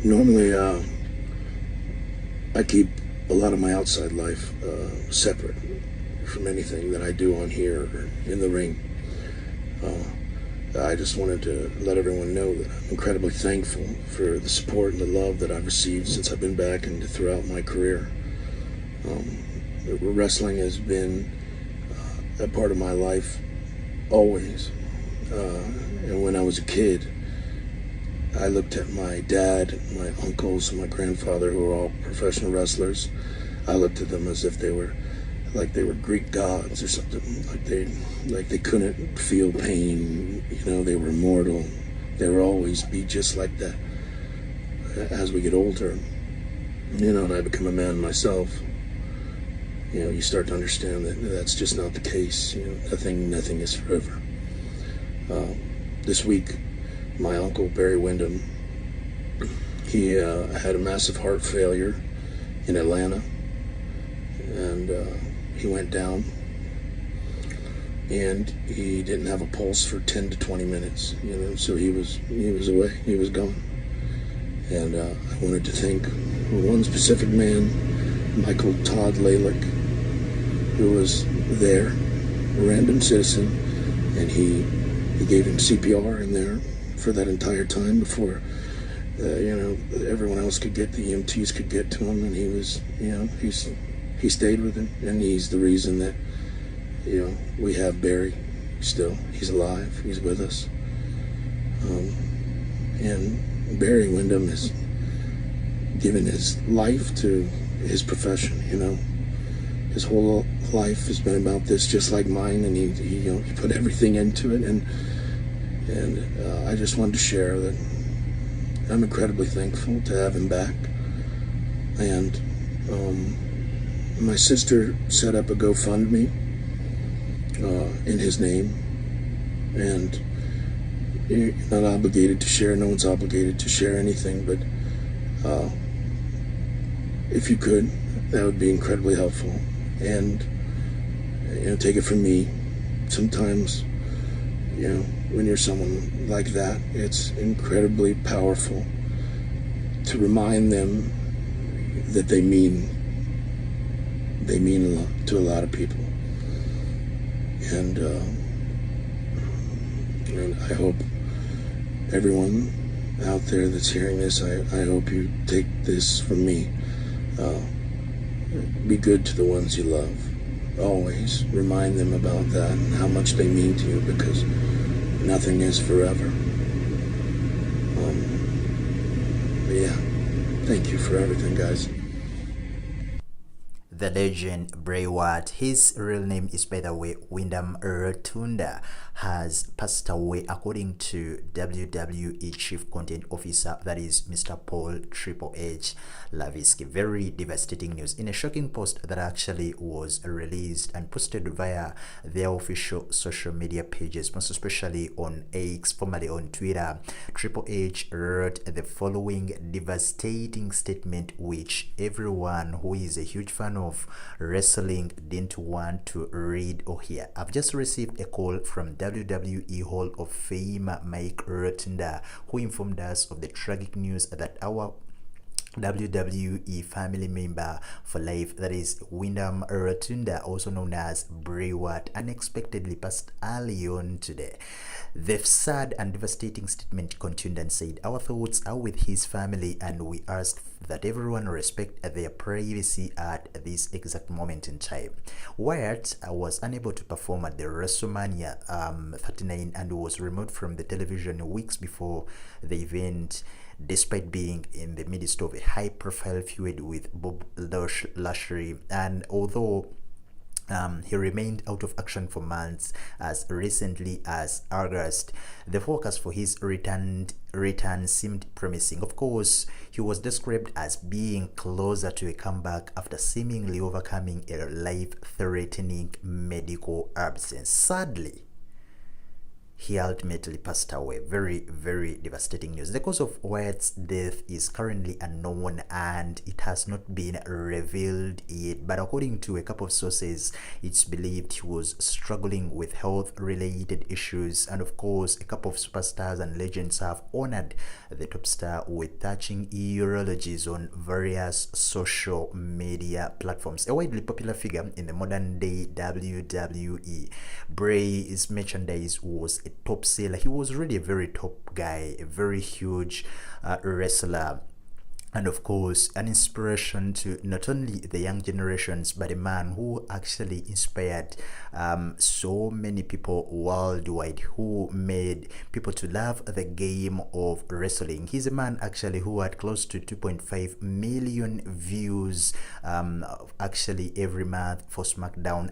Normally, I keep a lot of my outside life separate from anything that I do on here or in the ring. I just wanted to let everyone know that I'm incredibly thankful for the support and the love that I've received since I've been back and throughout my career. Wrestling has been a part of my life always. And when I was a kid, I looked at my dad, my uncles, and my grandfather, who were all professional wrestlers. I looked at them as if they were Greek gods or something. Like they couldn't feel pain. They were immortal. They will always be just like that. As we get older, and I become a man myself, you start to understand that that's just not the case. Nothing is forever. This week, my uncle Barry Windham, he had a massive heart failure in Atlanta, and he went down, and he didn't have a pulse for 10 to 20 minutes. So he was away, he was gone, and I wanted to thank one specific man, Michael Todd Lalick, who was there, a random citizen, and he gave him CPR in there for that entire time before everyone else could get, the EMTs could get to him, and he stayed with him, and he's the reason that we have Barry still. He's alive, he's with us, and Barry Windham has given his life to his profession. His whole life has been about this, just like mine, and he put everything into it, and I just wanted to share that I'm incredibly thankful to have him back. And my sister set up a GoFundMe in his name, and you're not obligated to share. No one's obligated to share anything, but if you could, that would be incredibly helpful. And take it from me, sometimes when you're someone like that, it's incredibly powerful to remind them that they mean a lot to a lot of people. And I hope everyone out there that's hearing this, I hope you take this from me. Be good to the ones you love. Always remind them about that and how much they mean to you, because nothing is forever. But yeah, thank you for everything, guys. The legend Bray Wyatt, his real name is, by the way, Windham Rotunda, has passed away, according to WWE Chief Content Officer, that is Mr. Paul Triple H Lavisky. Very devastating news. In a shocking post that actually was released and posted via their official social media pages, most especially on X, formerly on Twitter, Triple H wrote the following devastating statement, which everyone who is a huge fan of wrestling didn't want to read or hear. I've just received a call from WWE Hall of Fame Mike Rotunda, who informed us of the tragic news that our WWE family member for life, that is Windham Rotunda, also known as Bray Wyatt, unexpectedly passed early on today. The sad and devastating statement continued and said, "Our thoughts are with his family, and we ask that everyone respect their privacy at this exact moment in time." Wyatt was unable to perform at the WrestleMania 39 and was removed from the television weeks before the event, despite being in the midst of a high-profile feud with Bob Lashley. And although he remained out of action for months, as recently as August, the focus for his return seemed promising. Of course, he was described as being closer to a comeback after seemingly overcoming a life-threatening medical absence. Sadly, he ultimately passed away. Very, very devastating news. The cause of Wyatt's death is currently unknown and it has not been revealed yet, but according to a couple of sources, it's believed he was struggling with health related issues. And of course, a couple of superstars and legends have honored the top star with touching eulogies on various social media platforms. A widely popular figure in the modern day WWE, Bray's merchandise was a top seller. He was really a very top guy, a very huge wrestler, and of course an inspiration to not only the young generations but a man who actually inspired so many people worldwide, who made people to love the game of wrestling. He's a man actually who had close to 2.5 million views actually every month for SmackDown.